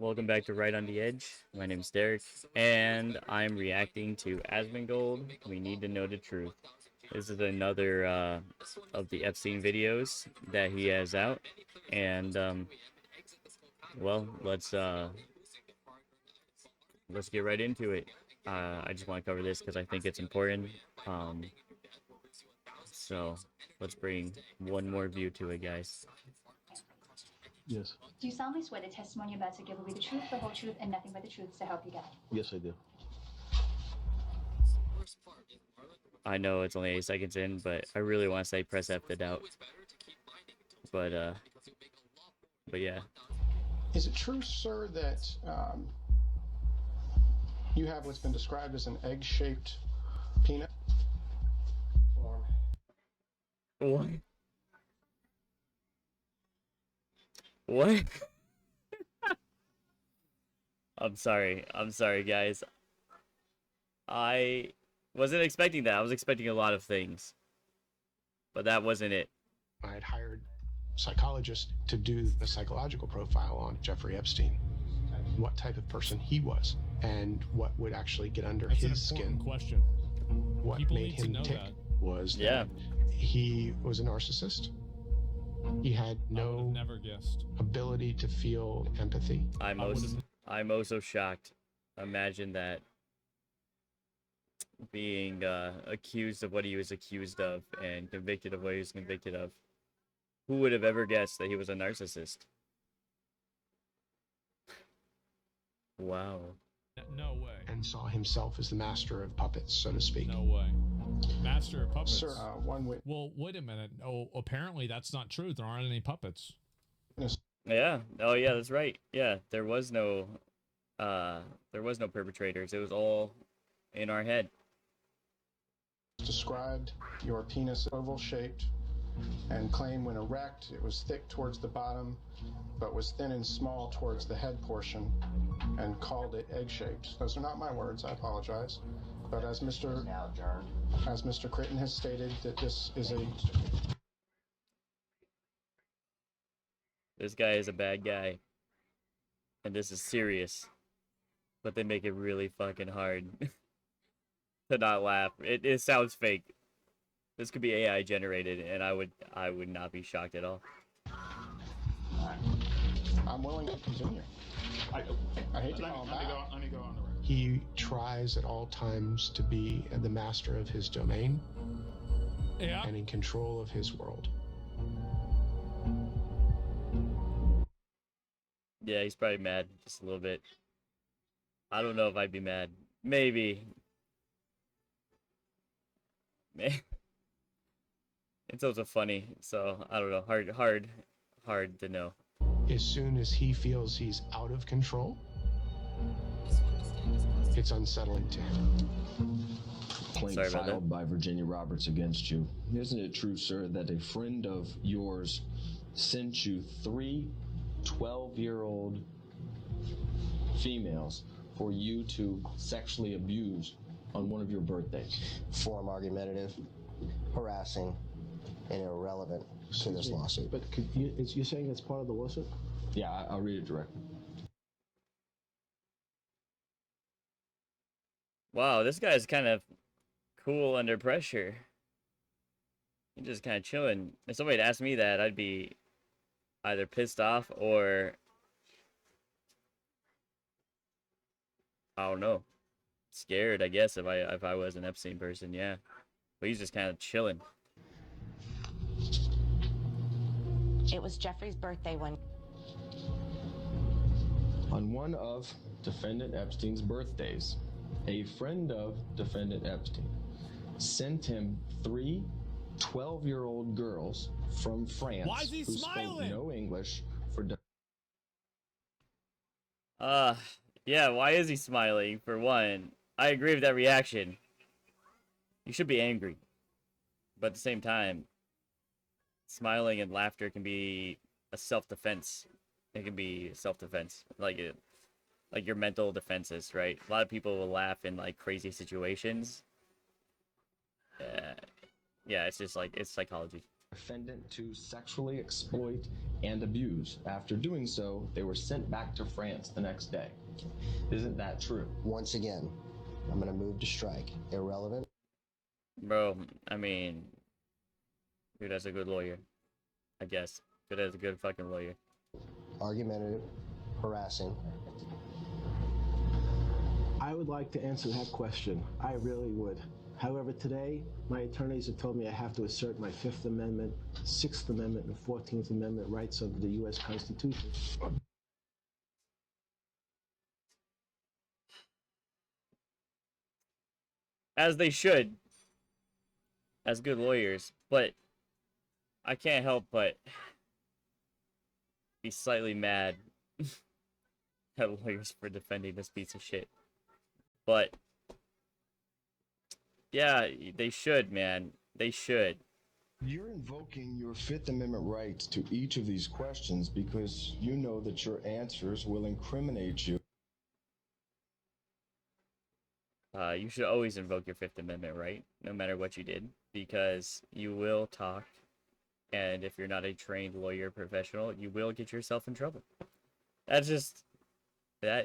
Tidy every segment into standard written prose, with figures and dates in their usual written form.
Welcome back to Right on the Edge. My name is Derek, and I'm reacting to Asmongold. We need to know the truth. This is another of the Epstein videos that he has out, and well, let's get right into it. I just want to cover this because I think it's important. Um, so let's bring one more view to it, guys. Yes. Do you solemnly swear the testimony you're about to give will be the truth, the whole truth, and nothing but the truth to help you God? Yes, I do. I know it's only 8 seconds in, but I really want to say press F to doubt. But yeah. Is it true, sir, that you have what's been described as an egg-shaped peanut? What? What? I'm sorry, guys. I wasn't expecting that. I was expecting a lot of things, but that wasn't it. I had hired psychologists to do the psychological profile on Jeffrey Epstein, what type of person he was, and what would actually get under his skin. Question. What People made need to him know tick that. was that he was a narcissist. He had I would no have never guessed. ability to feel empathy. I'm also shocked. Imagine that, being accused of what he was accused of and convicted of what he was convicted of. Who would have ever guessed that he was a narcissist? Wow. No way. And saw himself as the master of puppets, so to speak. No way. Master of puppets. Sir, one witness. Well, wait a minute. Oh, apparently that's not true. There aren't any puppets. Yeah. Oh yeah, that's right. Yeah, there was no perpetrators. It was all in our head. Described your penis oval-shaped and claimed when erect it was thick towards the bottom but was thin and small towards the head portion, and called it egg-shaped. Those are not my words, I apologize. But as Mr. Critton has stated, that this is a... This guy is a bad guy. And this is serious. But they make it really fucking hard to not laugh. It sounds fake. This could be AI generated, and I would not be shocked at all. I'm willing to continue. I hate to call him back. Let me go on the record. He tries at all times to be the master of his domain and in control of his world. Yeah, he's probably mad just a little bit. I don't know if I'd be mad. Maybe. It's also funny, so I don't know. Hard to know. As soon as he feels he's out of control, it's unsettling to him. Complaint filed by Virginia Roberts against you. Isn't it true, sir, that a friend of yours sent you 3 12-year-old females for you to sexually abuse on one of your birthdays? Form argumentative, harassing, and irrelevant to this lawsuit. But you're saying it's part of the lawsuit? Yeah, I'll read it directly. Wow, this guy's kind of cool under pressure. He's just kind of chilling. If somebody had asked me that, I'd be either pissed off or, I don't know, scared, I guess, if I was an Epstein person, yeah. But he's just kind of chilling. It was Jeffrey's birthday when... On one of defendant Epstein's birthdays, a friend of defendant Epstein sent him 3 12-year-old girls from France who spoke no English for... Yeah, why is he smiling, for one? I agree with that reaction. You should be angry. But at the same time, smiling and laughter can be a self-defense. It can be self-defense. Like your mental defenses, right? A lot of people will laugh in, like, crazy situations. Yeah, it's just like, it's psychology. Defendant to sexually exploit and abuse. After doing so, they were sent back to France the next day. Isn't that true? Once again, I'm going to move to strike. Irrelevant. Bro, I mean, dude, that's a good lawyer. I guess. Good as a good fucking lawyer. Argumentative. Harassing. I would like to answer that question. I really would. However, today, my attorneys have told me I have to assert my Fifth Amendment, Sixth Amendment, and 14th Amendment rights under the U.S. Constitution. As they should. As good lawyers. But I can't help but be slightly mad at lawyers for defending this piece of shit. But yeah, they should, man. They should. You're invoking your Fifth Amendment rights to each of these questions because you know that your answers will incriminate you. You should always invoke your Fifth Amendment right, no matter what you did, because you will talk, and if you're not a trained lawyer professional, you will get yourself in trouble. That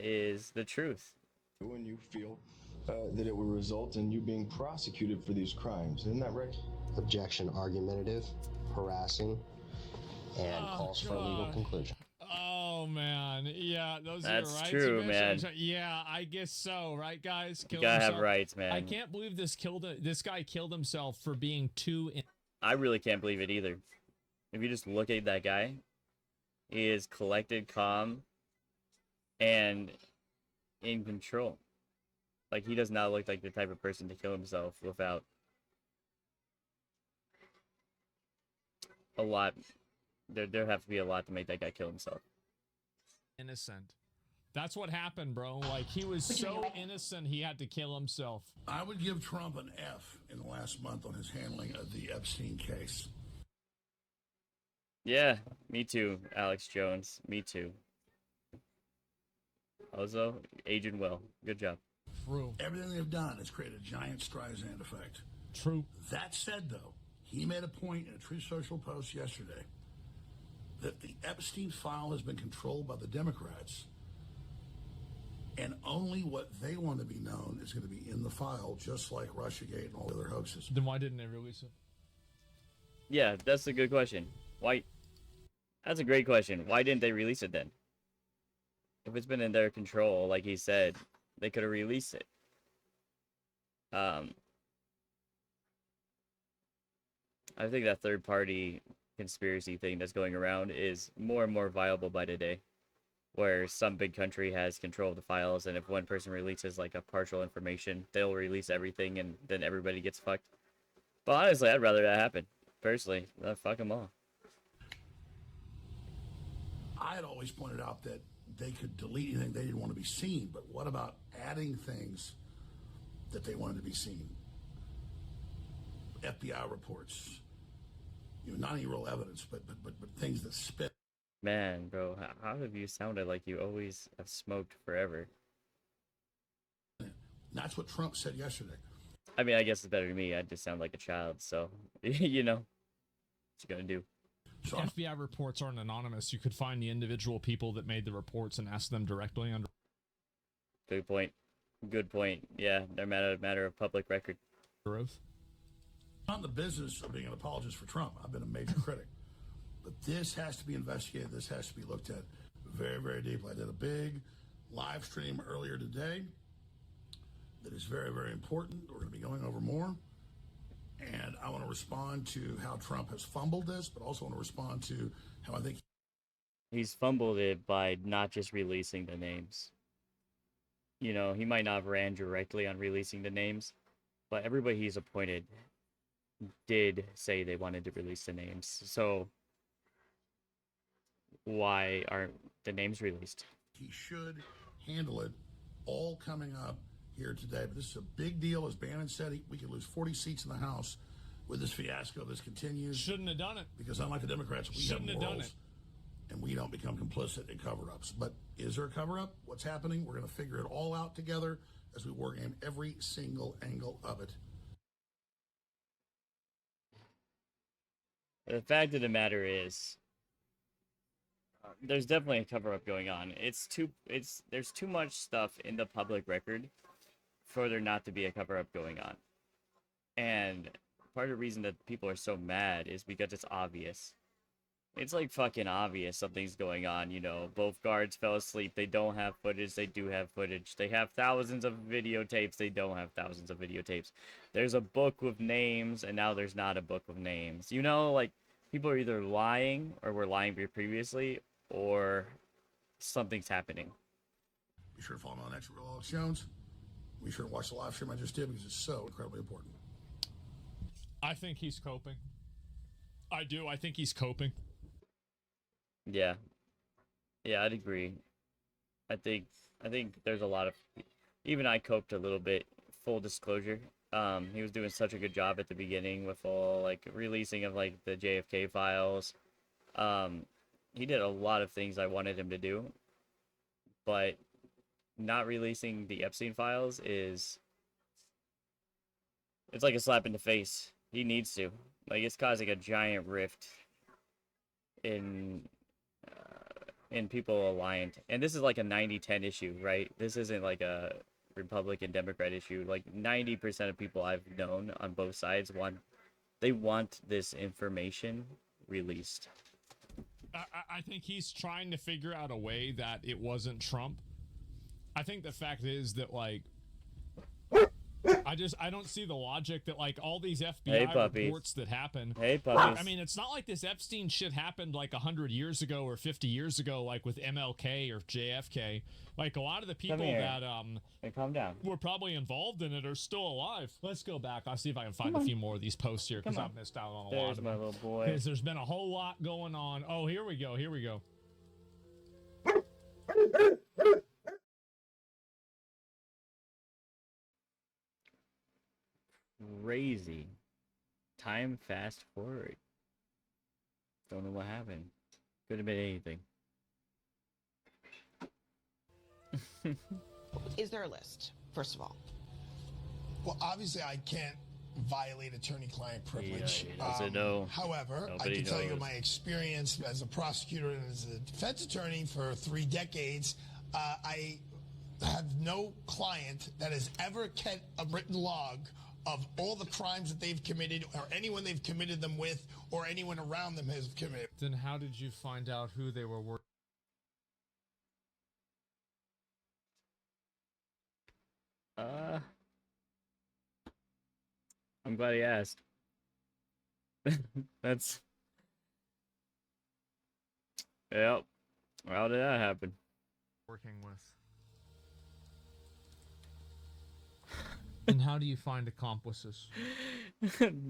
is the truth. When you feel that it will result in you being prosecuted for these crimes. Isn't that right? Objection. Argumentative. Harassing. And calls for a legal conclusion. Oh man, yeah, those That's are your rights. true, you man. Yeah, I guess so, right, guys? You gotta have rights, man. I can't believe this guy killed himself for being too. I really can't believe it either. If you just look at that guy, he is collected, calm, and in control. Like, he does not look like the type of person to kill himself without a lot. There have to be a lot to make that guy kill himself. Innocent. That's what happened, bro. Like, he was so innocent he had to kill himself. I would give Trump an F in the last month on his handling of the Epstein case. Yeah, me too, Alex Jones. Me too. Also, aging well. Good job. True. Everything they've done has created a giant Streisand effect. True. That said, though, he made a point in a Truth Social post yesterday that the Epstein file has been controlled by the Democrats, and only what they want to be known is going to be in the file, just like Russiagate and all the other hoaxes. Then why didn't they release it? Yeah, that's a good question. Why? That's a great question. Why didn't they release it then? If it's been in their control, like he said, they could have released it. I think that third-party conspiracy thing that's going around is more and more viable by today, where some big country has control of the files, and if one person releases like a partial information, they'll release everything, and then everybody gets fucked. But honestly, I'd rather that happen. Personally, fuck them all. I had always pointed out that they could delete anything they didn't want to be seen, but what about adding things that they wanted to be seen? FBI reports, not any real evidence, but things that spit. Man, bro, how have you sounded like you always have smoked forever? That's what Trump said yesterday. I mean, I guess it's better to me. I just sound like a child, so, what you gonna do? So FBI reports aren't anonymous. You could find the individual people that made the reports and ask them directly under. Good point. Good point. Yeah, they're matter of public record. Oath. Not in the business of being an apologist for Trump. I've been a major critic. But this has to be investigated. This has to be looked at very, very deeply. I did a big live stream earlier today that is very, very important. We're going to be going over more. And I want to respond to how Trump has fumbled this, but also want to respond to how I think he's fumbled it by not just releasing the names. He might not have ran directly on releasing the names, but everybody he's appointed did say they wanted to release the names. So why aren't the names released? he should handle it all coming up here today. But this is a big deal. As Bannon said, we could lose 40 seats in the House with this fiasco. This continues. Shouldn't have done it. Because unlike the Democrats, we Shouldn't have have done morals. it. And we don't become complicit in cover-ups. But is there a cover-up? What's happening? We're going to figure it all out together as we work in every single angle of it. The fact of the matter is, there's definitely a cover up going on. There's too much stuff in the public record for there not to be a cover up going on. And part of the reason that people are so mad is because it's obvious. It's like fucking obvious something's going on, you know. Both guards fell asleep. They don't have footage. They do have footage. They have thousands of videotapes. They don't have thousands of videotapes. There's a book with names, and now there's not a book with names. You know, like, people are either lying, or were lying previously, or something's happening. Be sure to follow me on X Real Alex Jones. Be sure to watch the live stream I just did because it's so incredibly important. I think he's coping. I do. I think he's coping. Yeah. Yeah, I'd agree. I think there's a lot of, even I coped a little bit, full disclosure. He was doing such a good job at the beginning with all, like, releasing of, like, the JFK files. He did a lot of things I wanted him to do, but not releasing the Epstein files it's like a slap in the face. He needs to. Like, it's causing a giant rift in people aligned. And this is like a 90-10 issue, right? This isn't like a Republican Democrat issue. Like 90% of people I've known on both sides want this information released. I think he's trying to figure out a way that it wasn't Trump. I think the fact is that, like, I don't see the logic that, like, all these FBI reports that happen. Hey, puppies. I mean, it's not like this Epstein shit happened like 100 years ago or 50 years ago, like with MLK or JFK. Like, a lot of the people that hey, calm down. were probably involved in it are still alive. Let's go back. I'll see if I can find a few more of these posts here because I've missed out on a lot of them. There's my little boy. Because there's been a whole lot going on. Oh, here we go. Here we go. Crazy. Time fast forward. Don't know what happened. Could have been anything. Is there a list, first of all? Well, obviously, I can't violate attorney-client privilege. No. However, I can tell you my experience as a prosecutor and as a defense attorney for 3 decades. I have no client that has ever kept a written log of all the crimes that they've committed or anyone they've committed them with or anyone around them has committed. Then how did you find out who they were working? I'm glad he asked. That's... Yep. How did that happen? Working with. And how do you find accomplices?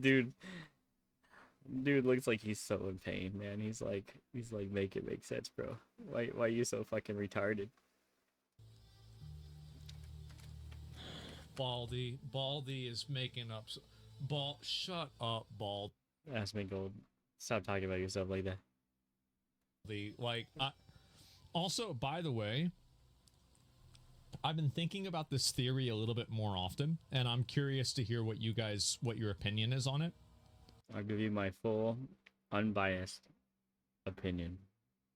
Dude looks like he's so in pain, man. He's like make it make sense, bro. Why are you so fucking retarded? Baldy is making up. Shut up, Bald. Asmondgold, stop talking about yourself like that. Also, by the way, I've been thinking about this theory a little bit more often, and I'm curious to hear what your opinion is on it. I'll give you my full, unbiased opinion,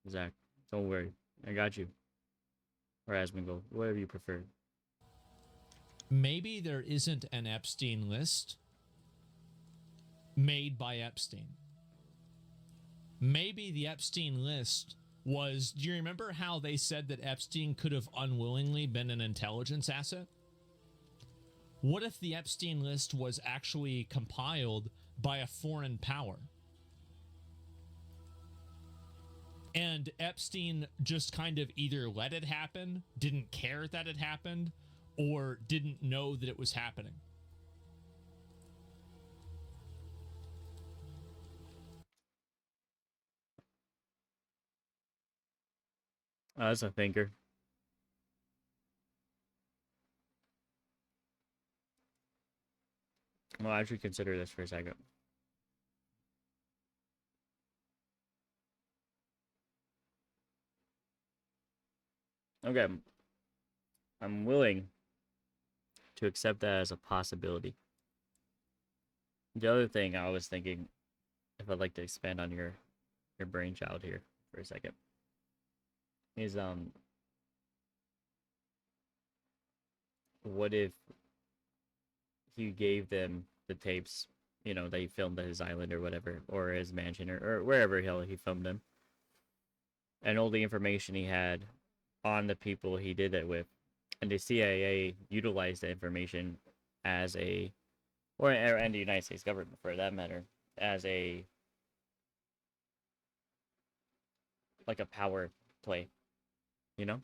Zach. Don't worry, I got you. Or Asmondgold, whatever you prefer. Maybe there isn't an Epstein list made by Epstein. Maybe the Epstein list was... Do you remember how they said that Epstein could have unwillingly been an intelligence asset? What if the Epstein list was actually compiled by a foreign power? And Epstein just kind of either let it happen, didn't care that it happened, or didn't know that it was happening. That's a thinker. Well, I should consider this for a second. Okay. I'm willing to accept that as a possibility. The other thing I was thinking, if I'd like to expand on your brainchild here for a second. is what if he gave them the tapes, you know, that he filmed at his island or whatever, or his mansion, or wherever he filmed them, and all the information he had on the people he did it with, and the CIA utilized the information as a, and the United States government for that matter, as a, like a power play, you know?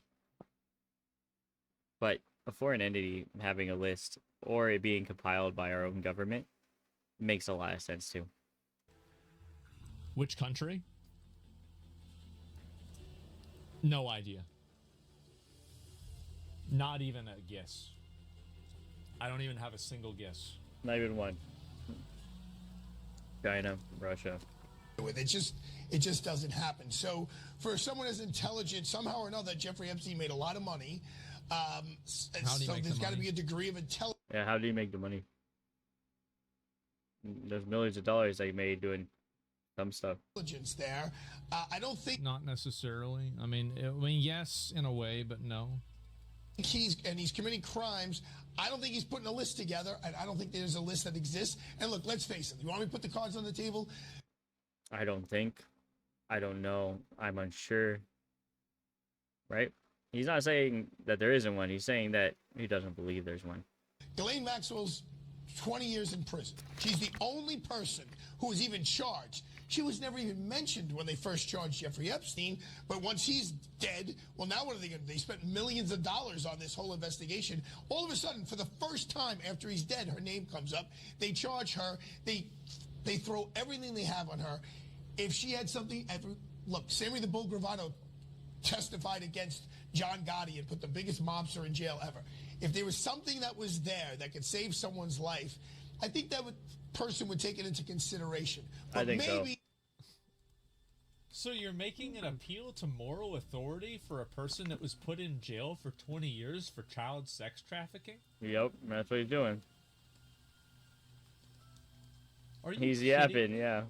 But a foreign entity having a list or it being compiled by our own government makes a lot of sense too. Which country? No idea. Not even a guess. I don't even have a single guess. Not even one. China, Russia. It just doesn't happen. So for someone as intelligent, somehow or another, Jeffrey Epstein made a lot of money. So there's got to be a degree of intelligence. Yeah, how do you make the money? There's millions of dollars that you made doing dumb stuff. There, I don't think. Not necessarily. I mean, yes, in a way, but no. He's committing crimes. I don't think he's putting a list together, and I don't think there's a list that exists. And look, let's face it. You want me to put the cards on the table? I don't think. I don't know. I'm unsure. Right? He's not saying that there isn't one. He's saying that he doesn't believe there's one. Ghislaine Maxwell's 20 years in prison. She's the only person who was even charged. She was never even mentioned when they first charged Jeffrey Epstein. But once he's dead, well, now what are they going to do? They spent millions of dollars on this whole investigation. All of a sudden, for the first time after he's dead, her name comes up. They charge her. They throw everything they have on her. If she had something, look, Sammy the Bull Gravano testified against John Gotti and put the biggest mobster in jail ever. If there was something that was there that could save someone's life, I think that person would take it into consideration. But I think maybe. So you're making an appeal to moral authority for a person that was put in jail for 20 years for child sex trafficking? Yep, that's what he's doing. Are you He's kidding? yapping, yeah.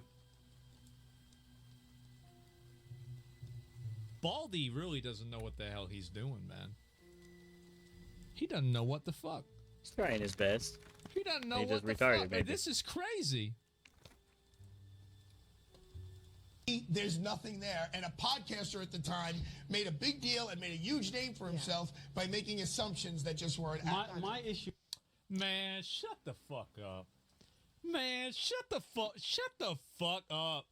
Baldy really doesn't know what the hell he's doing, man. He doesn't know what the fuck. He's trying his best. He doesn't know He's what just the retarded, fuck. maybe. This is crazy. There's nothing there. And a podcaster at the time made a big deal and made a huge name for himself by making assumptions that just weren't accurate. My issue. Man, shut the fuck up. Man, shut the fuck up.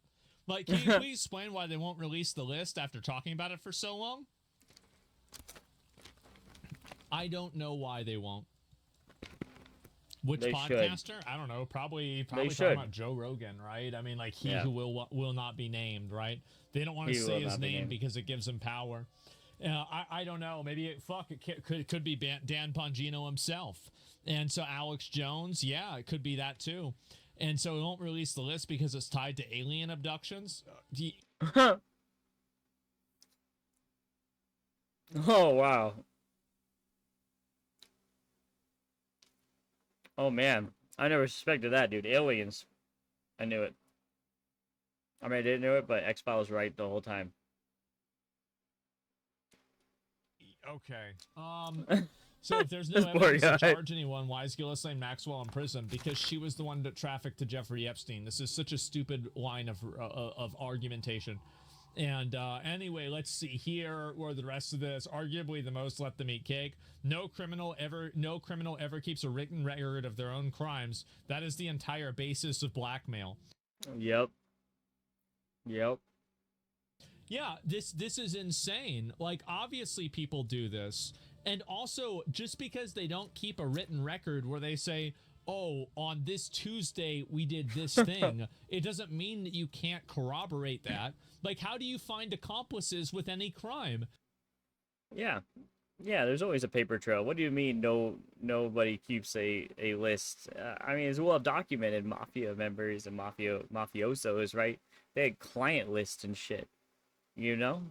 Like, can you please explain why they won't release the list after talking about it for so long? I don't know why they won't. Which They podcaster? should. I don't know. Probably They talking should. about Joe Rogan, right? I mean, like he Yeah. who will not be named, right? They don't want to He will say his not be name named. because it gives him power. I don't know. Maybe it could be Dan Bongino himself, and so Alex Jones. Yeah, it could be that too. And so it won't release the list because it's tied to alien abductions. Oh, wow. Oh, man. I never suspected that, dude. Aliens. I knew it. I mean, I didn't know it, but X-Files right the whole time. Okay. So if there's no This poor evidence to guy. charge anyone, why is Ghislaine Maxwell in prison? Because she was the one that trafficked to Jeffrey Epstein. This is such a stupid line of argumentation. And anyway, let's see here where the rest of this. Arguably the most let them eat cake. No criminal ever keeps a written record of their own crimes. That is the entire basis of blackmail. Yep. Yep. Yeah, this is insane. Like, obviously people do this. And also, just because they don't keep a written record where they say, oh, on this Tuesday we did this thing, it doesn't mean that you can't corroborate that. Like, how do you find accomplices with any crime? Yeah. Yeah, there's always a paper trail. What do you mean nobody keeps a list? I mean, it's well documented. Mafia members and mafiosos, right? They had client lists and shit. You know?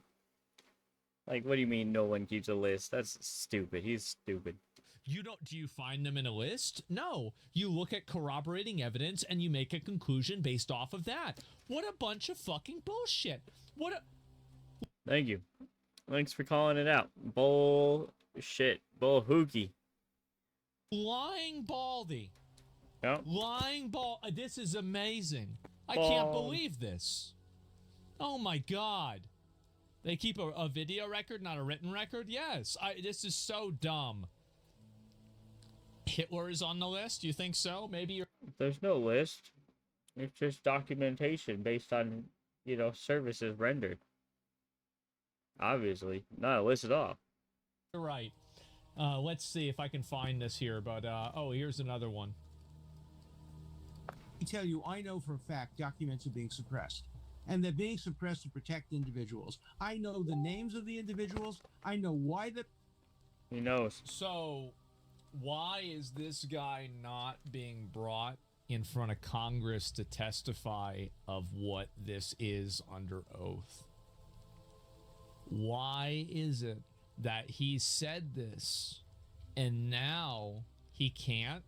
Like, what do you mean no one keeps a list? That's stupid. He's stupid. Do you find them in a list? No. You look at corroborating evidence and you make a conclusion based off of that. What a bunch of fucking bullshit. Thank you. Thanks for calling it out. Bullshit. Bull hookie. Lying Baldy. Yep. Lying ball. This is amazing. I can't believe this. Oh my god. They keep a video record, not a written record? Yes. This is so dumb. Hitler is on the list? You think so? Maybe you're... There's no list. It's just documentation based on, you know, services rendered. Obviously. Not a list at all. You're right. Let's see if I can find this here, but, oh, here's another one. I tell you, I know for a fact documents are being suppressed. And they're being suppressed to protect individuals. I know the names of the individuals. I know why the... He knows. So, why is this guy not being brought in front of Congress to testify of what this is under oath? Why is it that he said this and now he can't?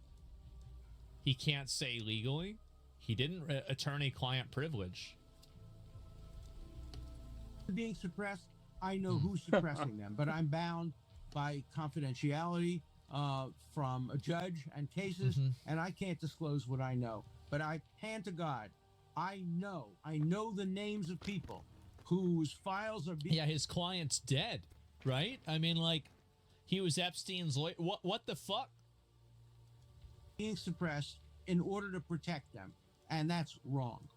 He can't say legally? He didn't attorney-client privilege. Being suppressed, I know who's suppressing them, but I'm bound by confidentiality from a judge and cases, and I can't disclose what I know. But I hand to God, I know the names of people whose files are being... Yeah, his client's dead, right? I mean, like, he was Epstein's lawyer. What the fuck? Being suppressed in order to protect them, and that's wrong.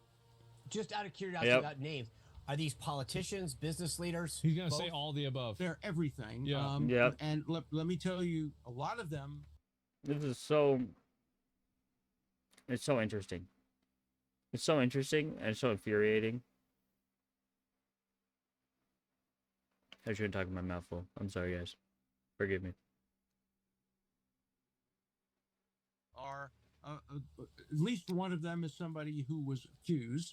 Just out of curiosity about names, are these politicians, business leaders? He's going to say all the above. They're everything. Yeah. And let me tell you, a lot of them... This is so... It's so interesting. It's so interesting and so infuriating. I shouldn't talk with my mouth full. I'm sorry, guys. Forgive me. Are at least one of them is somebody who was accused.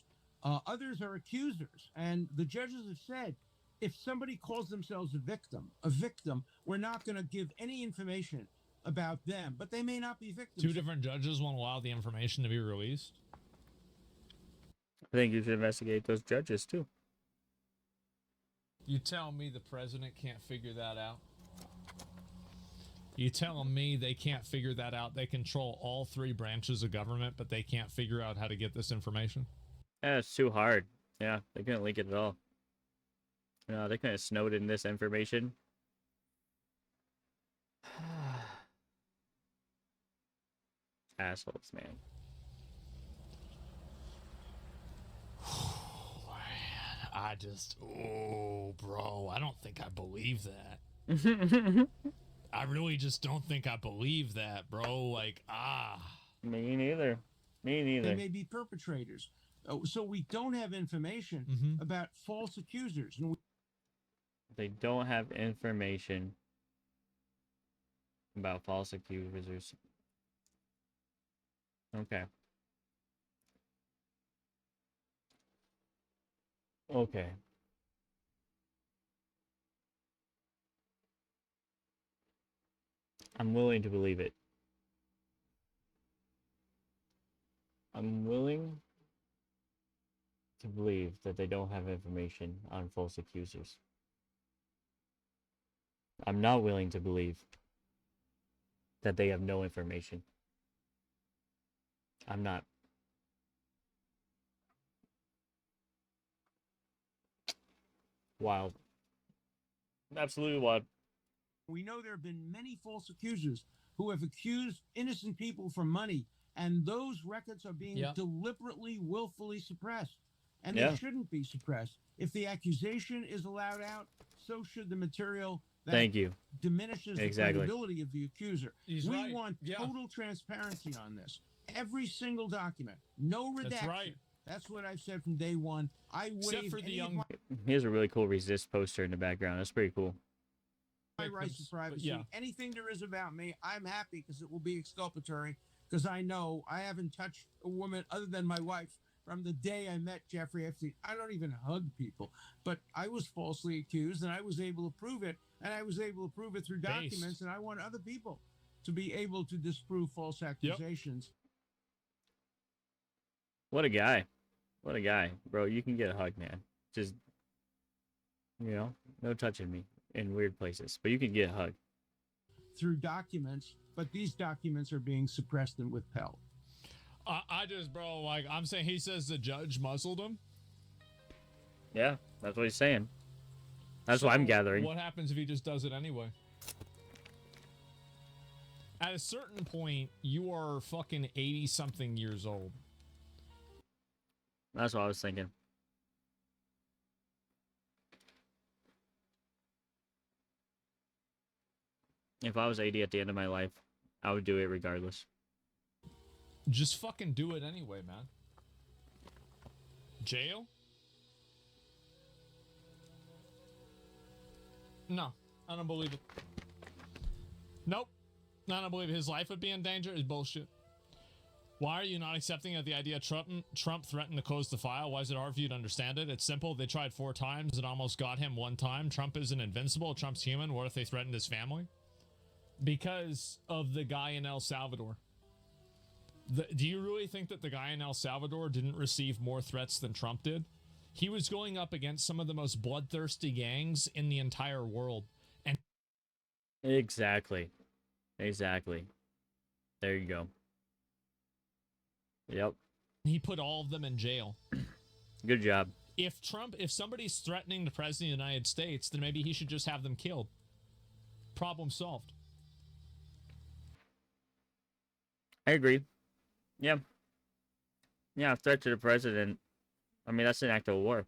Others are accusers, and the judges have said if somebody calls themselves a victim, we're not going to give any information about them, but they may not be victims. Two different judges won't allow the information to be released. I think you should investigate those judges too. You tell me the president can't figure that out? You telling me they can't figure that out? They control all three branches of government, but they can't figure out how to get this information? Yeah, it's too hard. Yeah, they couldn't leak it at all. No, they couldn't have snowed in this information. Assholes, man. Bro, I don't think I believe that. I really just don't think I believe that, bro. Like, Me neither. Me neither. They may be perpetrators. So we don't have information about false accusers. They don't have information about false accusers. Okay. Okay. I'm willing to believe it. I'm willing to believe that they don't have information on false accusers. I'm not willing to believe that they have no information. I'm not. Wild. Absolutely wild. We know there have been many false accusers who have accused innocent people for money, and those records are being deliberately, willfully suppressed. And they shouldn't be suppressed. If the accusation is allowed out, so should the material that diminishes the credibility of the accuser. We want total transparency on this. Every single document, no redaction. That's right. That's what I've said from day one. I waive for the young. Here's a really cool resist poster in the background. That's pretty cool. My rights to privacy. Anything there is about me, I'm happy because it will be exculpatory. Because I know I haven't touched a woman other than my wife from the day I met Jeffrey Epstein. I don't even hug people, but I was falsely accused, and I was able to prove it, and I was able to prove it through documents, and I want other people to be able to disprove false accusations. What a guy. What a guy. Bro, you can get a hug, man. Just You know, no touching me in weird places, but you can get a hug. Through documents, but these documents are being suppressed and withheld. I just, bro, like, I'm saying he says the judge muzzled him. Yeah, that's what he's saying. That's So what I'm gathering. What happens if he just does it anyway? At a certain point, you are fucking 80-something years old. That's what I was thinking. If I was 80 at the end of my life, I would do it regardless. Just fucking do it anyway, man. Jail? No, I don't believe it. Nope. I don't believe his life would be in danger. Is bullshit. Why are you not accepting that the idea Trump threatened to close the file? Why is it hard for you to understand it? It's simple. They tried 4 times and almost got him 1 time. Trump isn't invincible. Trump's human. What if they threatened his family? Because of the guy in El Salvador. Do you really think that the guy in El Salvador didn't receive more threats than Trump did? He was going up against some of the most bloodthirsty gangs in the entire world. And Exactly. Exactly. There you go. Yep. he put all of them in jail. Good job. If somebody's threatening the president of the United States, then maybe he should just have them killed. Problem solved. I agree. Yeah. Yeah, a threat to the president. I mean, that's an act of war.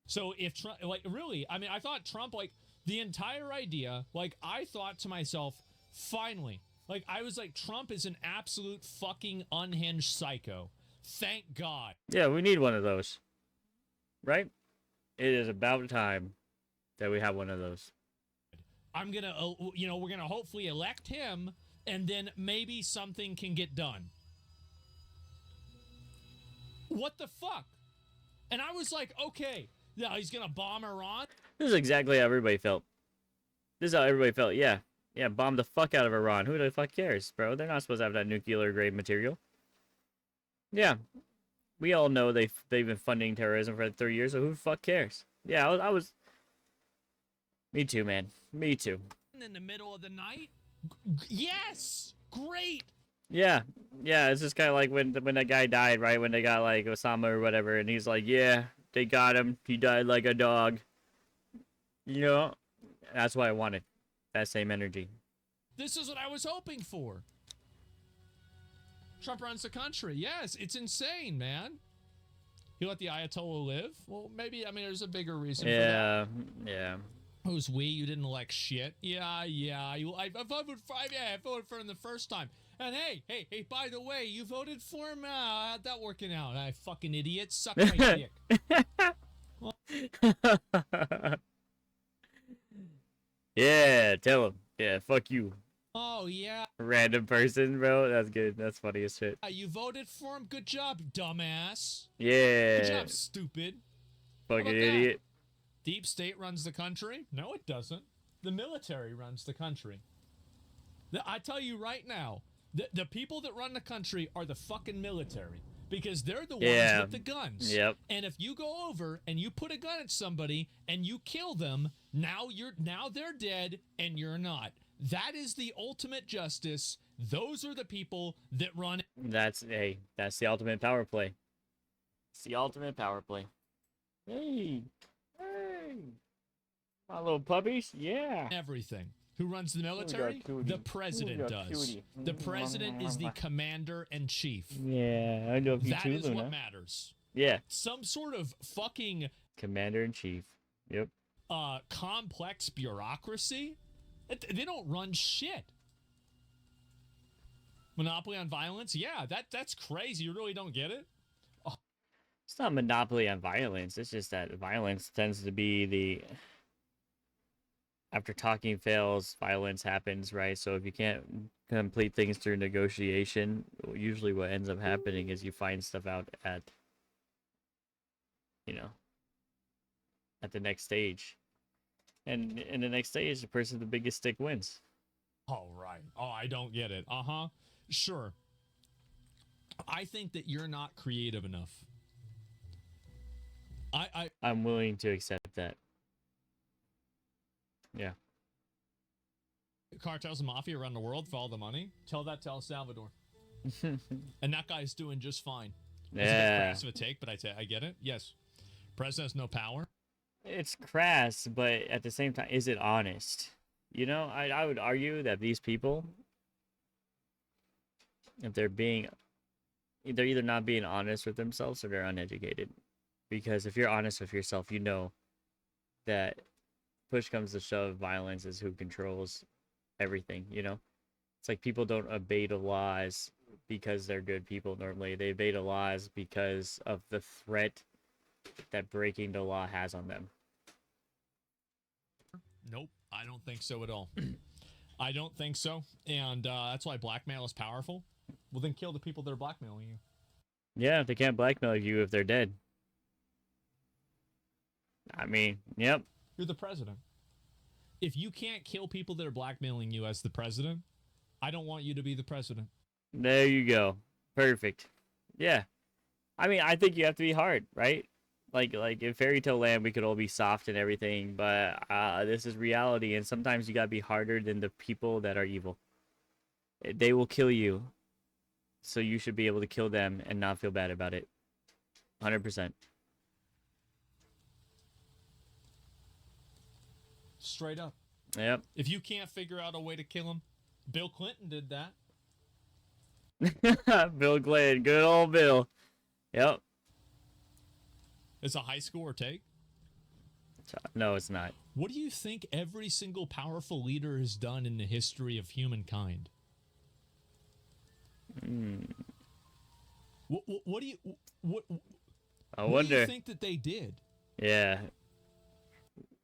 So if Trump, like, really, I mean, I thought Trump, like, the entire idea, like, I thought to myself, finally, like, I was like, Trump is an absolute fucking unhinged psycho. Thank God. Yeah, we need one of those. Right? It is about time that we have one of those. I'm gonna, we're gonna hopefully elect him, and then maybe something can get done. What the fuck? And I was like, okay, yeah, he's gonna bomb Iran. This is exactly how everybody felt. This is how everybody felt. Yeah. Yeah, bomb the fuck out of Iran. Who the fuck cares, bro? They're not supposed to have that nuclear grade material. Yeah. We all know they've been funding terrorism for 30 years, so who the fuck cares? Yeah, I was... Me too, man. Me too. In the middle of the night? Yes! Great! Yeah. Yeah, it's just kind of like when that guy died, right? When they got, like, Osama or whatever, and he's like, yeah, they got him. He died like a dog. You know? That's what I wanted. That same energy. This is what I was hoping for. Trump runs the country. Yes, it's insane, man. He let the Ayatollah live? Well, maybe, I mean, there's a bigger reason for that. Yeah. Who's we? You didn't elect shit. Yeah. I voted for him the first time. And hey, by the way, you voted for him? How'd that working out? I fucking idiot. Suck my dick. Yeah, tell him. Yeah, fuck you. Oh, yeah. Random person, bro. That's good. That's funny as shit. You voted for him? Good job, dumbass. Yeah. Good job, stupid. Fucking idiot. Deep state runs the country? No, it doesn't. The military runs the country. I tell you right now, the people that run the country are the fucking military. Because they're the ones with the guns. Yep. And if you go over and you put a gun at somebody and you kill them, now they're dead and you're not. That is the ultimate justice. Those are the people that run. That's the ultimate power play. It's the ultimate power play. Hey. My little puppies, yeah. Everything. Who runs the military? The president does. The president is the commander-in-chief. Yeah, I love you too, That is Luna. what matters. Yeah. Some sort of fucking Commander-in-chief. Yep. Complex bureaucracy. They don't run shit. Monopoly on violence? Yeah, that's crazy. You really don't get it? Oh. It's not monopoly on violence. It's just that violence tends to be the... After talking fails, violence happens, right? So if you can't complete things through negotiation, usually what ends up happening is you find stuff out at, at the next stage. And in the next stage, the person with the biggest stick wins. Oh, right. Oh, I don't get it. Uh-huh. Sure. I think that you're not creative enough. I'm willing to accept that. Yeah. Cartels and mafia around the world for all the money. Tell that to El Salvador. And that guy's doing just fine. It's a bit crass of a take, but I get it. Yes. President has no power. It's crass, but at the same time, is it honest? You know, I would argue that these people, if they're either not being honest with themselves or they're uneducated. Because if you're honest with yourself, you know that push comes to shove, violence is who controls everything, you know? It's like people don't obey the laws because they're good people normally. They obey the laws because of the threat that breaking the law has on them. Nope, I don't think so at all. I don't think so. And that's why blackmail is powerful. Well, then kill the people that are blackmailing you. Yeah, they can't blackmail you if they're dead. I mean, yep. You're the president. If you can't kill people that are blackmailing you as the president, I don't want you to be the president. There you go. Perfect. Yeah. I mean, I think you have to be hard, right? Like in fairy tale land, we could all be soft and everything, but this is reality, and sometimes you gotta be harder than the people that are evil. They will kill you, so you should be able to kill them and not feel bad about it. 100%. Straight up. Yep. If you can't figure out a way to kill him, Bill Clinton did that. Bill Clinton, good old Bill. Yep. It's a high score take. No, it's not. What do you think every single powerful leader has done in the history of humankind? What do you what do you think that they did? Yeah.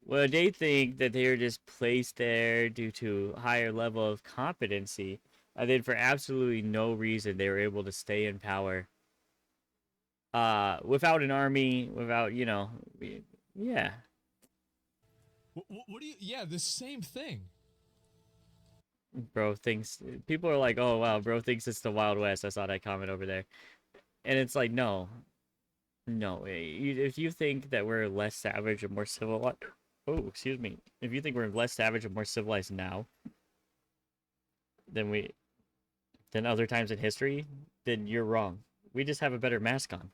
Well, they think that they are just placed there due to higher level of competency. And then for absolutely no reason, they were able to stay in power. Without an army, without, you know, yeah. What do you, yeah, the same thing. Bro thinks, people are like, oh, wow, bro thinks it's the Wild West. I saw that comment over there. And it's like, no. No, if you think that we're less savage and more civilized, oh, excuse me. If you think we're less savage and more civilized now than other times in history, then you're wrong. We just have a better mask on.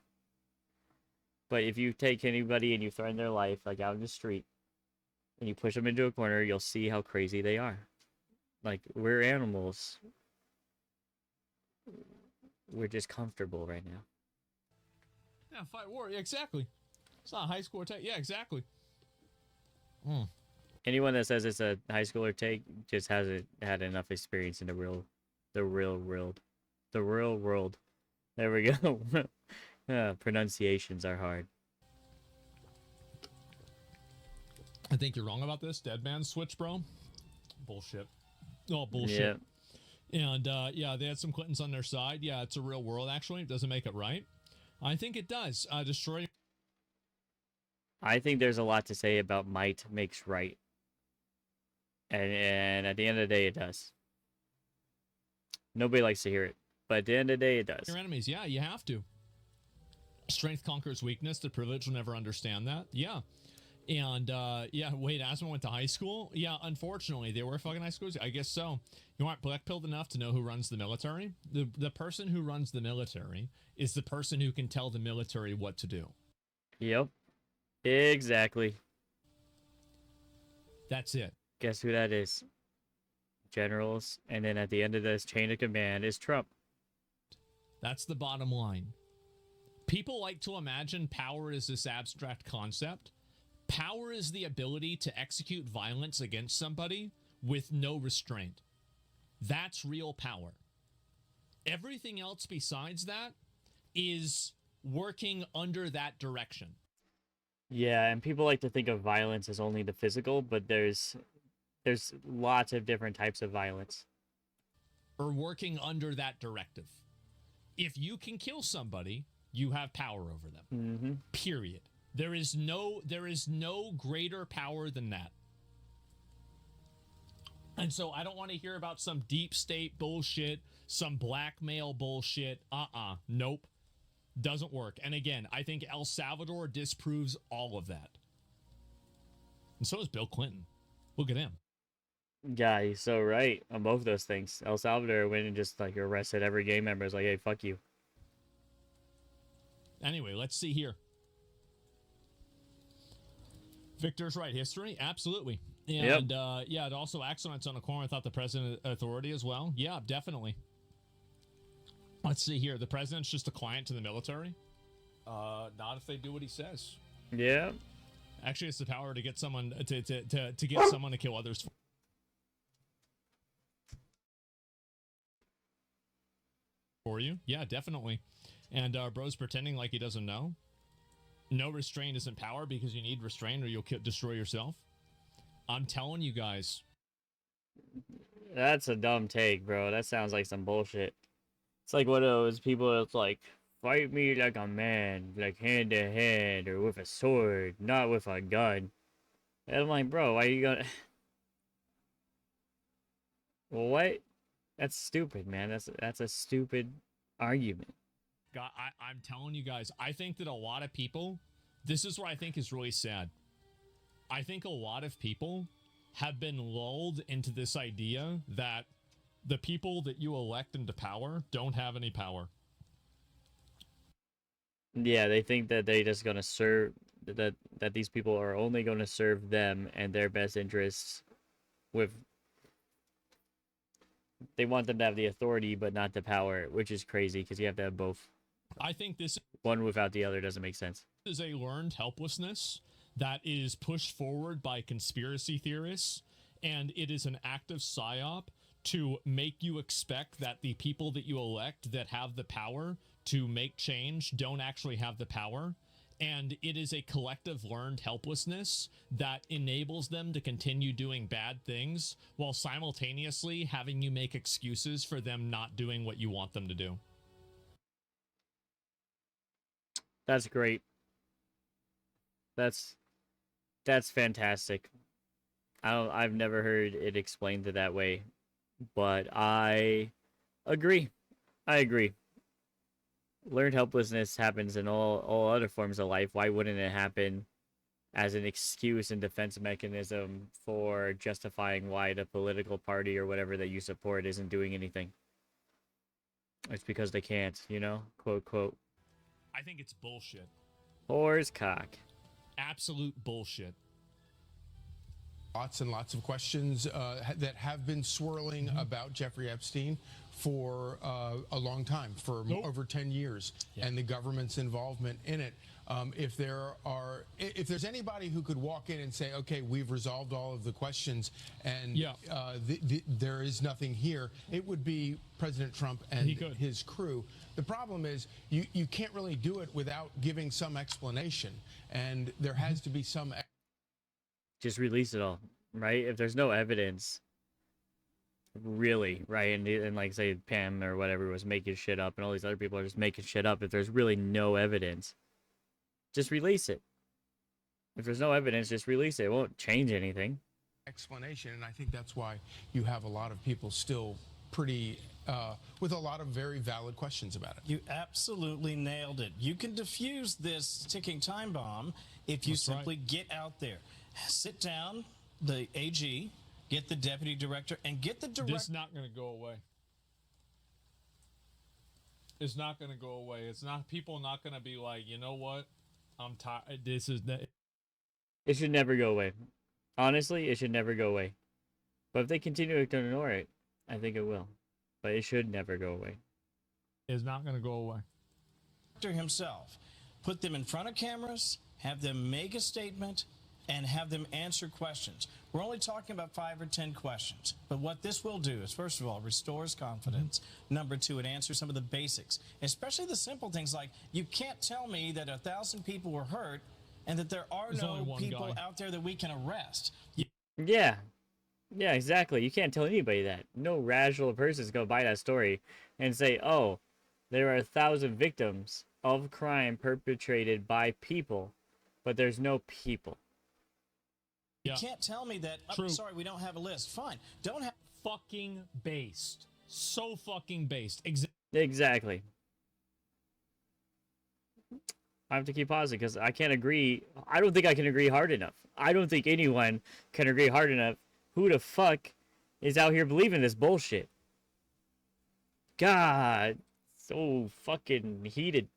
But if you take anybody and you threaten their life, like out in the street, and you push them into a corner, you'll see how crazy they are. Like, we're animals. We're just comfortable right now. Yeah, fight war. Yeah, exactly. It's not a high score take. Yeah, exactly. Anyone that says it's a high schooler take just hasn't had enough experience in the real world. There we go. Pronunciations are hard. I think you're wrong about this. Dead man switch, bro. Bullshit. Oh, bullshit. Yeah. And yeah, they had some Clintons on their side. Yeah, it's a real world, actually. It doesn't make it right. I think it does. Destroy. I think there's a lot to say about might makes right. And at the end of the day, it does. Nobody likes to hear it. But at the end of the day, it does. Your enemies, yeah, you have to. Strength conquers weakness. The privileged will never understand that. Yeah. And, yeah, wait, Asmond went to high school? Yeah, unfortunately, they were fucking high schools. I guess so. You aren't black-pilled enough to know who runs the military? The person who runs the military is the person who can tell the military what to do. Yep. Exactly. That's it. Guess who that is? Generals. And then at the end of this chain of command is Trump. That's the bottom line. People like to imagine power is this abstract concept. Power is the ability to execute violence against somebody with no restraint. That's real power. Everything else besides that is working under that direction. Yeah, and people like to think of violence as only the physical, but there's lots of different types of violence. Or working under that directive. If you can kill somebody, you have power over them. Mm-hmm. Period. There is no greater power than that. And so I don't want to hear about some deep state bullshit, some blackmail bullshit. Nope. Doesn't work. And again, I think El Salvador disproves all of that. And so is Bill Clinton. Look at him. Yeah, he's so right on both those things. El Salvador went and just like arrested every gang member. It's like, hey, fuck you. Anyway, let's see here. Victor's right. History? Absolutely. And yeah, it also acts on its own accord without the president authority as well. Yeah, definitely. Let's see here. The president's just a client to the military? Not if they do what he says. Yeah. Actually, it's the power to get someone to get someone to kill others. For you? Yeah, definitely. And bro's pretending like he doesn't know. No restraint isn't power because you need restraint or you'll destroy yourself. I'm telling you guys. That's a dumb take, bro. That sounds like some bullshit. It's like one of those people that's like, fight me like a man, like hand to hand or with a sword, not with a gun. And I'm like, bro, why are you gonna... Well, what? That's stupid, man. That's a stupid argument. God, I'm telling you guys, I think that a lot of people, this is what I think is really sad. I think a lot of people have been lulled into this idea that the people that you elect into power don't have any power. Yeah, they think that they just gonna serve, that these people are only gonna serve them and their best interests with... They want them to have the authority, but not the power, which is crazy because you have to have both. I think this... One without the other doesn't make sense. Is a learned helplessness that is pushed forward by conspiracy theorists, and it is an active psyop to make you expect that the people that you elect that have the power to make change don't actually have the power. And it is a collective learned helplessness that enables them to continue doing bad things while simultaneously having you make excuses for them not doing what you want them to do. That's great. That's fantastic. I've never heard it explained that way, but I agree. I agree. Learned helplessness happens in all other forms of life. Why wouldn't it happen as an excuse and defense mechanism for justifying why the political party or whatever that you support isn't doing anything? It's because they can't, you know? Quote, quote. I think it's bullshit. Whore's cock. Absolute bullshit. Lots and lots of questions that have been swirling about Jeffrey Epstein for a long time, for over 10 years, and the government's involvement in it. If there's anybody who could walk in and say, okay, we've resolved all of the questions and there is nothing here, it would be President Trump and his crew. The problem is you can't really do it without giving some explanation, and there has to be some... Just release it all, right? If there's no evidence, really, right? And like, say, Pam or whatever was making shit up, and all these other people are just making shit up. If there's really no evidence, just release it. If there's no evidence, just release it. It won't change anything. Explanation, and I think that's why you have a lot of people still pretty... with a lot of very valid questions about it. You absolutely nailed it. You can defuse this ticking time bomb if you simply get out there. Sit down, the AG, get the deputy director, and get the director. This is not going to go away. It's not going to go away. It's not, people not going to be like, you know what? I'm tired. This is that. It should never go away. Honestly, it should never go away. But if they continue to ignore it, I think it will. But it should never go away. It's not going to go away. Himself. Put them in front of cameras, have them make a statement, and have them answer questions. We're only talking about 5 or 10 questions. But what this will do is, first of all, restores confidence. Number 2, it answers some of the basics, especially the simple things like, you can't tell me that 1,000 people were hurt and that there are no people out there that we can arrest. Yeah. Yeah, exactly. You can't tell anybody that. No rational person is going to buy that story and say, oh, there are 1,000 victims of crime perpetrated by people, but there's no people. You can't tell me that, I'm sorry, we don't have a list. Fine. Don't have... Fucking based. So fucking based. Exactly. I have to keep pausing because I can't agree. I don't think I can agree hard enough. I don't think anyone can agree hard enough Who the fuck is out here believing this bullshit? God, so fucking heated.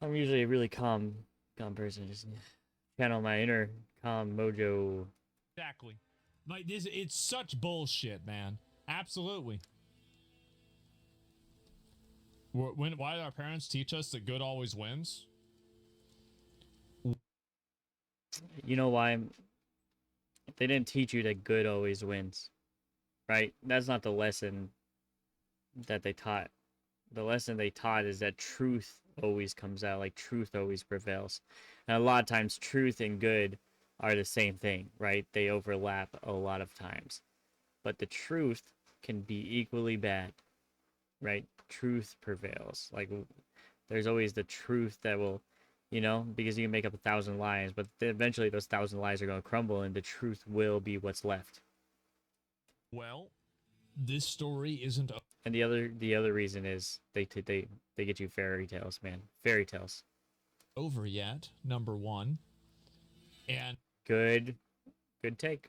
I'm usually a really calm person. Just channel my inner calm mojo. Exactly. Like this, it's such bullshit, man. Absolutely. Why do our parents teach us that good always wins? You know why? They didn't teach you that good always wins, right? That's not the lesson that they taught. The lesson they taught is that truth always comes out, like truth always prevails. And a lot of times truth and good are the same thing, right? They overlap a lot of times. But the truth can be equally bad, right? Truth prevails. Like there's always the truth that will, you know, because you can make up 1,000 lies, but eventually those 1,000 lies are going to crumble and the truth will be what's left. Well, this story isn't. And the other reason is they get you fairy tales, man. Fairy tales. Over yet, number one. And good take.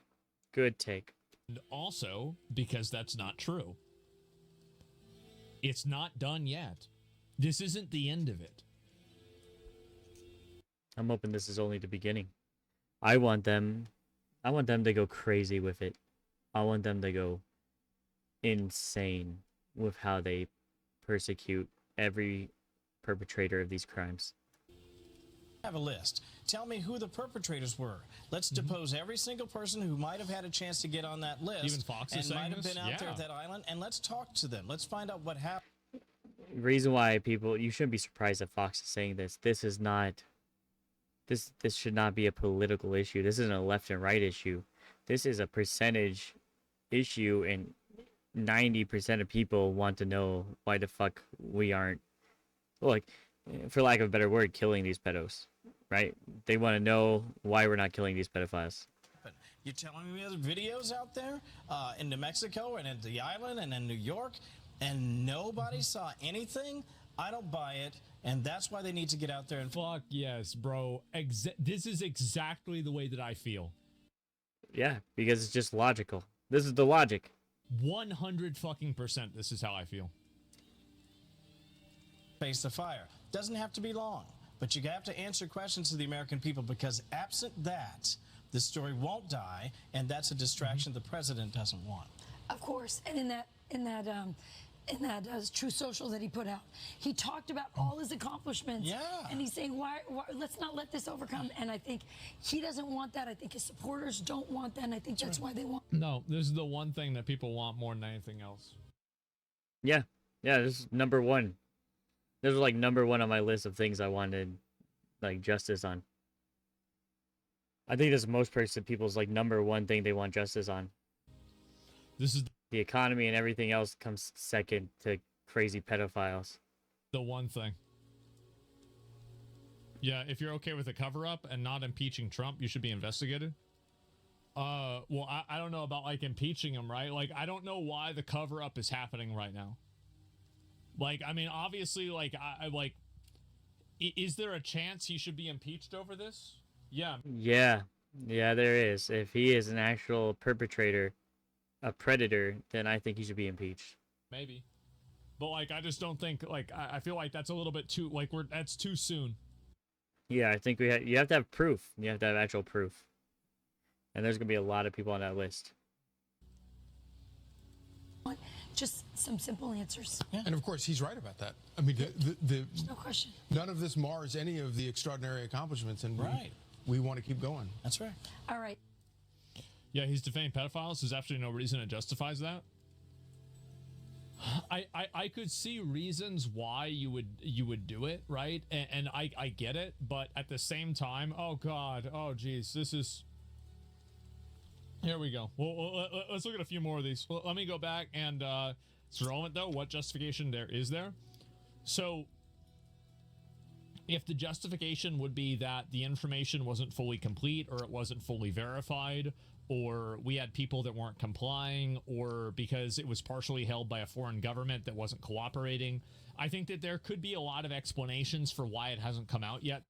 Good take. And also, because that's not true. It's not done yet. This isn't the end of it. I'm hoping this is only the beginning. I want them to go crazy with it. I want them to go insane with how they persecute every perpetrator of these crimes. Have a list. Tell me who the perpetrators were. Let's depose every single person who might have had a chance to get on that list. Even Fox is and saying might have this? been out there Yeah. at that island, and let's talk to them. Let's find out what happened. Reason why you shouldn't be surprised that Fox is saying this. This is not. This should not be a political issue. This isn't a left and right issue. This is a percentage issue, and 90% of people want to know why the fuck we aren't, like, for lack of a better word, killing these pedos, right? They want to know why we're not killing these pedophiles. You're telling me there's videos out there in New Mexico and at the island and in New York, and nobody saw anything? I don't buy it, and that's why they need to get out there and... Fuck yes, bro. This is exactly the way that I feel. Yeah, because it's just logical. This is the logic. 100% this is how I feel. Face the fire. Doesn't have to be long, but you have to answer questions to the American people, because absent that, the story won't die, and that's a distraction the president doesn't want. Of course, and in that True Social that he put out, he talked about all his accomplishments. Yeah. And he's saying, why let's not let this overcome. And I think he doesn't want that. I think his supporters don't want that. And I think that's why they want. No, this is the one thing that people want more than anything else. Yeah, this is number one. This was like number one on my list of things I wanted, like, justice on. I think this is most people's like number one thing they want justice on. This is the economy, and everything else comes second to crazy pedophiles. The one thing. Yeah, if you're okay with a cover-up and not impeaching Trump, you should be investigated. Well, I don't know about, like, impeaching him, right? Like, I don't know why the cover-up is happening right now. Like, I mean, obviously, like, is there a chance he should be impeached over this? Yeah. Yeah, there is. If he is an actual perpetrator, a predator, then I think he should be impeached. Maybe. But, like, I just don't think, like, I feel like that's a little bit too, like, that's too soon. Yeah, I think you have to have proof. You have to have actual proof. And there's going to be a lot of people on that list. Just some simple answers. Yeah. And of course, he's right about that. I mean, There's no question. None of this mars any of the extraordinary accomplishments, and we want to keep going. That's right. All right. Yeah, he's defending pedophiles. There's absolutely no reason it justifies that. I could see reasons why you would do it, right? And I get it, but at the same time, oh god, oh geez, this is. Here we go. Well, let's look at a few more of these. Well, let me go back and it's relevant though. What justification there is there? So, if the justification would be that the information wasn't fully complete, or it wasn't fully verified, or we had people that weren't complying, or because it was partially held by a foreign government that wasn't cooperating, I think that there could be a lot of explanations for why it hasn't come out yet.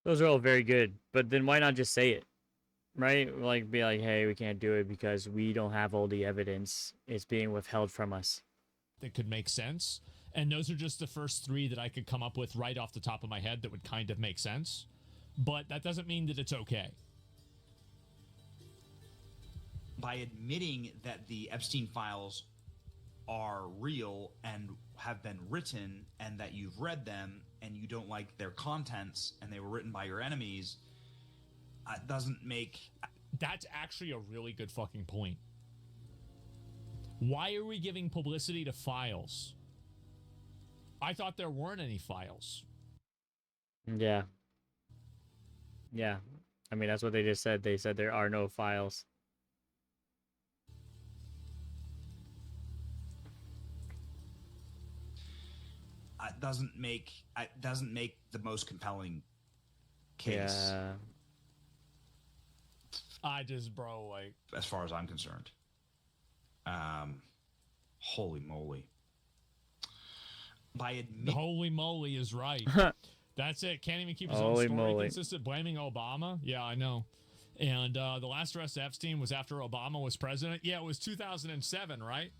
Those are all very good, but then why not just say it? Right? Like, be like, hey, we can't do it because we don't have all the evidence. It's being withheld from us. That could make sense. And those are just the first three that I could come up with right off the top of my head that would kind of make sense. But that doesn't mean that it's okay. By admitting that the Epstein files are real and have been written and that you've read them and you don't like their contents and they were written by your enemies, doesn't make... That's actually a really good fucking point. Why are we giving publicity to files? I thought there weren't any files. Yeah. Yeah. I mean, that's what they just said. They said there are no files. Doesn't make the most compelling case. Yeah. I just, bro, like... As far as I'm concerned. Holy moly. Holy moly is right. That's it. Can't even keep his Holy own story moly. consistent. Blaming Obama. Yeah, I know. And the last arrest of Epstein was after Obama was president. Yeah, it was 2007, right?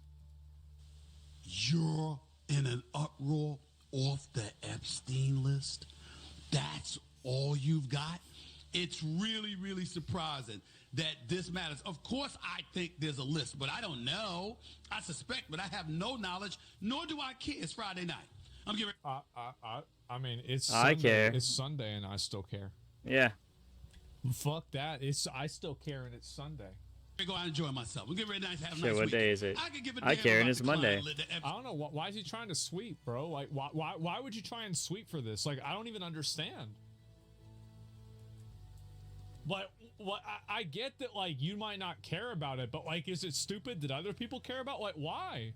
You're in an uproar off the Epstein list? That's all you've got? It's really, really surprising that this matters. Of course, I think there's a list, but I don't know. I suspect, but I have no knowledge, nor do I care. It's Friday night. I'm getting. I mean, it's I Sunday. care. It's Sunday, and I still care. Yeah. Fuck that. I still care, and it's Sunday. Go out and enjoy myself. We'll get ready to have a Shit, nice what weekend. day is it? I could give a I damn care, and about it's the Monday. client. I don't know. Why is he trying to sweep, bro? Like, why would you try and sweep for this? Like, I don't even understand. But I get that, like, you might not care about it, but, like, is it stupid that other people care about? Like, why?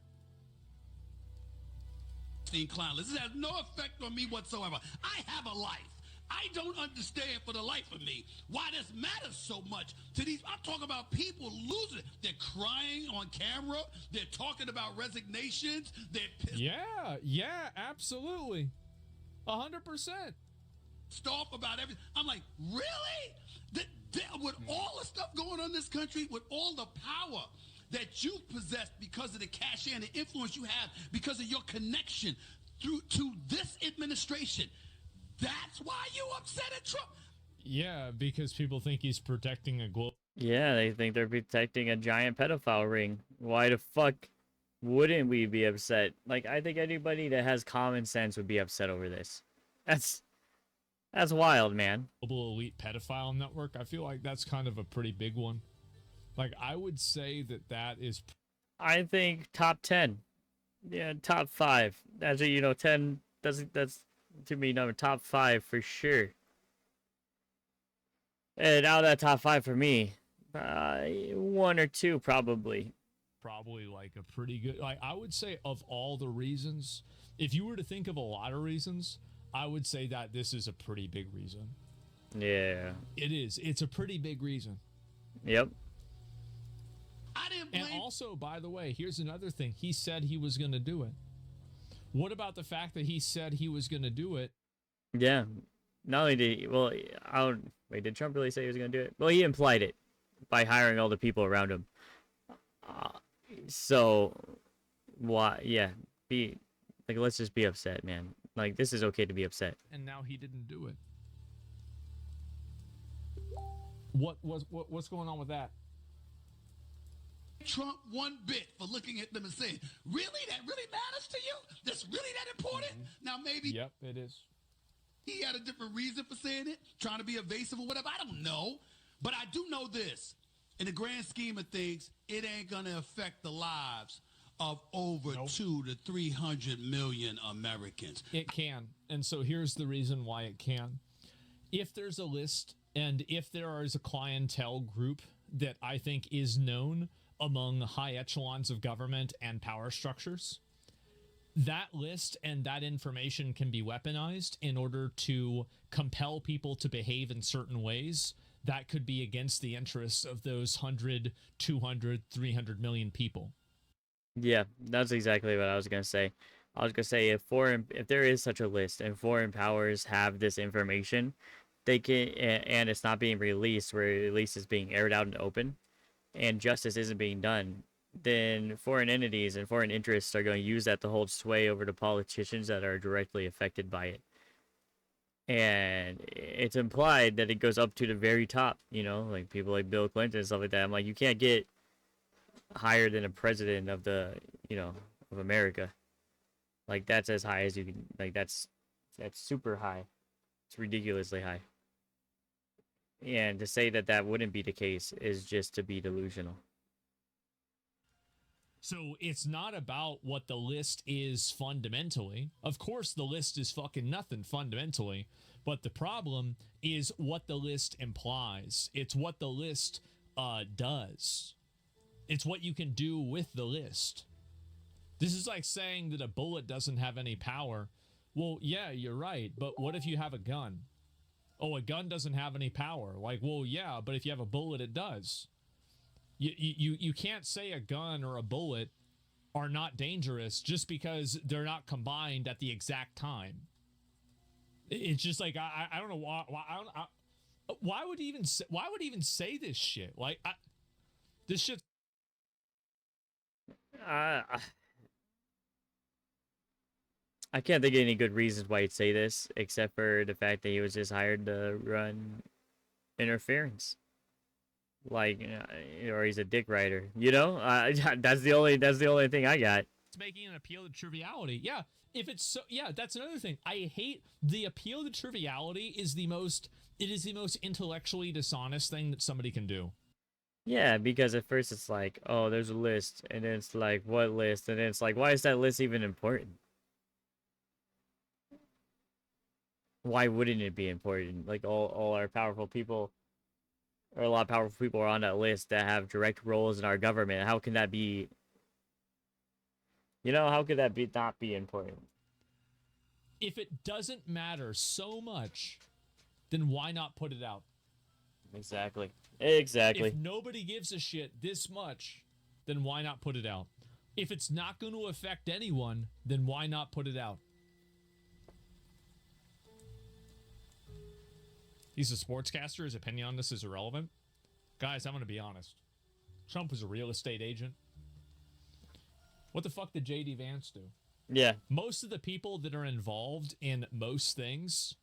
Client list. This has no effect on me whatsoever. I have a life. I don't understand for the life of me why this matters so much to these. I'm talking about people losing it. They're crying on camera. They're talking about resignations. They're pissed Yeah, absolutely. 100%. off about everything. I'm like, really? With all the stuff going on in this country, with all the power that you possess because of the cash and the influence you have because of your connection to this administration, that's why you upset at Trump. Yeah, because people think he's protecting a global. Yeah, they think they're protecting a giant pedophile ring. Why the fuck wouldn't we be upset? Like, I think anybody that has common sense would be upset over this. That's wild, man. Global elite pedophile network. I feel like that's kind of a pretty big one. Like, I would say that is... I think top 10. Yeah, top 5. Actually, you know, 10 doesn't... That's, to me, number top 5 for sure. And out of that top 5 for me, 1 or 2 probably. Probably like a pretty good... Like, I would say of all the reasons, if you were to think of a lot of reasons, I would say that this is a pretty big reason. Yeah. It is. It's a pretty big reason. Yep. And also, by the way, here's another thing. He said he was going to do it. What about the fact that he said he was going to do it? Yeah. Not only did he... Well, wait, did Trump really say he was going to do it? Well, he implied it by hiring all the people around him. So, why... Yeah. Let's just be upset, man. Like, this is okay to be upset. And now he didn't do it. What's going on with that? Trump one bit for looking at them and saying, really? That really matters to you? That's really that important? Now, maybe... Yep, it is. He had a different reason for saying it, trying to be evasive or whatever. I don't know. But I do know this. In the grand scheme of things, it ain't going to affect the lives of over 200 to 300 million Americans. It can. And so here's the reason why it can. If there's a list and if there is a clientele group that I think is known among high echelons of government and power structures, that list and that information can be weaponized in order to compel people to behave in certain ways that could be against the interests of those 100, 200, 300 million people. Yeah, that's exactly what I was going to say. I was going to say if there is such a list and foreign powers have this information, they can, and it's not being released, where at least it's being aired out in the open, and justice isn't being done, then foreign entities and foreign interests are going to use that to hold sway over the politicians that are directly affected by it. And it's implied that it goes up to the very top, you know, like people like Bill Clinton and stuff like that. I'm like, you can't get higher than a president of the, you know, of America. Like, that's as high as you can, like, that's super high. It's ridiculously high. And to say that that wouldn't be the case is just to be delusional. So it's not about what the list is fundamentally. Of course, the list is fucking nothing fundamentally. But the problem is what the list implies. It's what the list does. It's what you can do with the list. This is like saying that a bullet doesn't have any power. Well, yeah, you're right. But what if you have a gun? Oh, a gun doesn't have any power. Like, well, yeah, but if you have a bullet, it does. You can't say a gun or a bullet are not dangerous just because they're not combined at the exact time. It's just like I don't know why would he even say this shit? Like this shit. I can't think of any good reasons why he'd say this, except for the fact that he was just hired to run interference. Like, or he's a dick rider, you know? That's the only thing I got. It's making an appeal to triviality. Yeah, if it's so, yeah, that's another thing. I hate the appeal to triviality is the most intellectually dishonest thing that somebody can do. Yeah, because at first it's like, oh, there's a list, and then it's like, what list? And then it's like, why is that list even important? Why wouldn't it be important? Like, all our powerful people, or a lot of powerful people are on that list that have direct roles in our government. How can that be, you know, how could that be not be important? If it doesn't matter so much, then why not put it out? Exactly. Exactly. If nobody gives a shit this much, then why not put it out? If it's not going to affect anyone, then why not put it out? He's a sportscaster. His opinion on this is irrelevant. Guys, I'm going to be honest. Trump was a real estate agent. What the fuck did J.D. Vance do? Yeah. Most of the people that are involved in most things,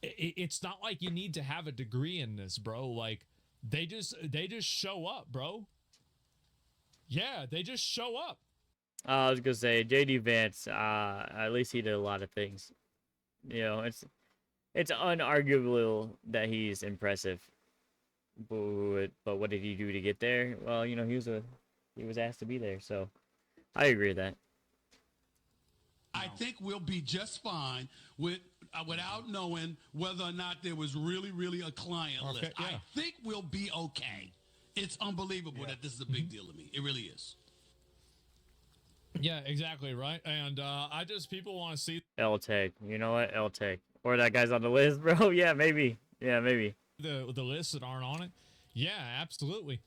it's not like you need to have a degree in this, bro. Like, they just show up, bro. Yeah, they just show up. I was going to say, J.D. Vance, at least he did a lot of things. You know, it's unarguable that he's impressive. But what did he do to get there? Well, you know, he was asked to be there, so I agree with that. I think we'll be just fine without knowing whether or not there was really a client list. Yeah. I think we'll be okay. It's unbelievable that this is a big deal to me. It really is. Yeah, exactly, right? And people want to see L-Tech. You know what? L-Tech. Or that guy's on the list, bro. Yeah, maybe. Yeah, maybe. The lists that aren't on it. Yeah, absolutely.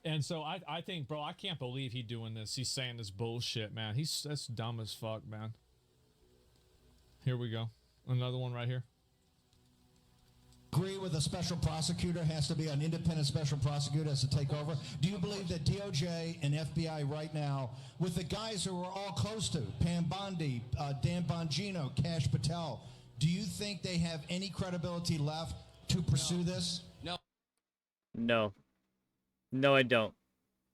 And so I think, bro, I can't believe he's doing this. He's saying this bullshit, man. That's dumb as fuck, man. Here we go. Another one right here. Agree with a special prosecutor has to be an independent special prosecutor has to take over. Do you believe that DOJ and FBI right now, with the guys who we're all close to, Pam Bondi, Dan Bongino, Kash Patel, do you think they have any credibility left to pursue this? No. No, I don't.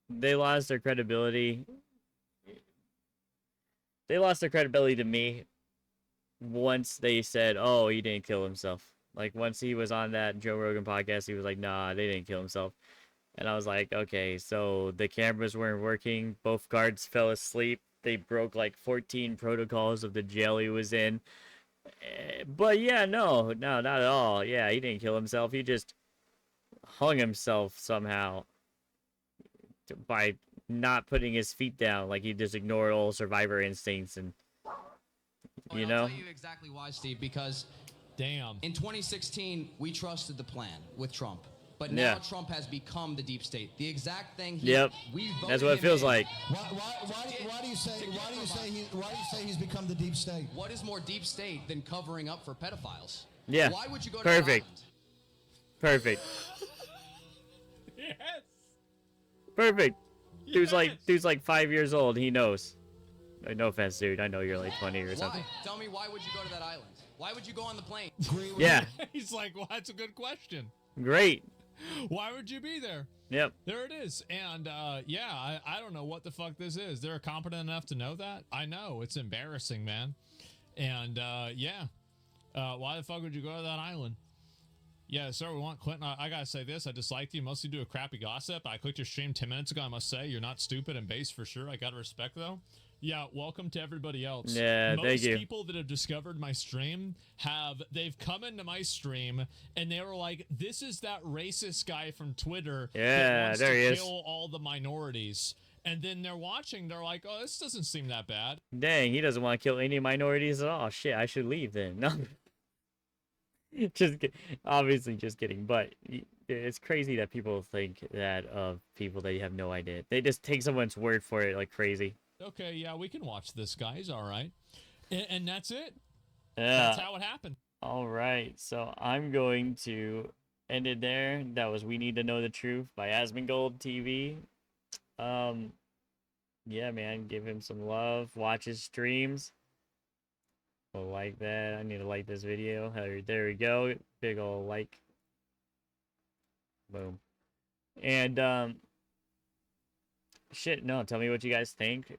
They lost their credibility. They lost their credibility to me once they said, oh, he didn't kill himself. Like, once he was on that Joe Rogan podcast, he was like, nah, they didn't kill himself. And I was like, okay, so the cameras weren't working. Both guards fell asleep. They broke like 14 protocols of the jail he was in. But yeah, no, not at all. Yeah, he didn't kill himself. He just hung himself somehow by not putting his feet down. Like, he just ignored all survivor instincts and, you know? I'll tell you exactly why, Steve, because damn, in 2016, we trusted the plan with Trump. But now Trump has become the deep state. The exact thing that's what it feels like. Why do you say he's become the deep state? What is more deep state than covering up for pedophiles? Yeah. Why would you go to Perfect. that island? Perfect. Yes. Perfect. Dude's like 5 years old. He knows. No offense, dude. I know you're like 20 or something. Why? Tell me, why would you go to that island? Why would you go on the plane? Yeah. He's like, well, that's a good question. Great. Why would you be there? Yep. There it is. And yeah, I don't know what the fuck this is. They're competent enough to know that? I know. It's embarrassing, man. And yeah. Why the fuck would you go to that island? Yeah, sir, we want Clinton. I gotta say this. I disliked you. Mostly do a crappy gossip. I clicked your stream 10 minutes ago. I must say, you're not stupid and base for sure. I gotta respect, though. Yeah, welcome to everybody else. Yeah, thank you. Most people that have discovered my stream they've come into my stream and they were like, this is that racist guy from Twitter that wants to kill all the minorities. And then they're watching, they're like, oh, this doesn't seem that bad. Dang, he doesn't want to kill any minorities at all. Shit, I should leave then. No. Obviously just kidding, but it's crazy that people think that of people that you have no idea. They just take someone's word for it like crazy. Okay, yeah, we can watch this, guys. All right. And that's it. Yeah. That's how it happened. All right, so I'm going to end it there. That was We Need to Know the Truth by Asmondgold TV. Yeah, man, give him some love. Watch his streams. We'll like that. I need to like this video. There we go. Big ol' like. Boom. And, shit, no, tell me what you guys think.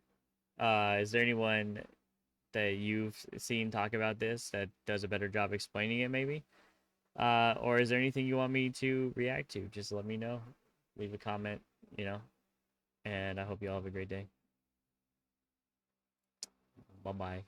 Is there anyone that you've seen talk about this that does a better job explaining it, maybe? Or is there anything you want me to react to? Just let me know. Leave a comment, you know. And I hope you all have a great day. Bye-bye.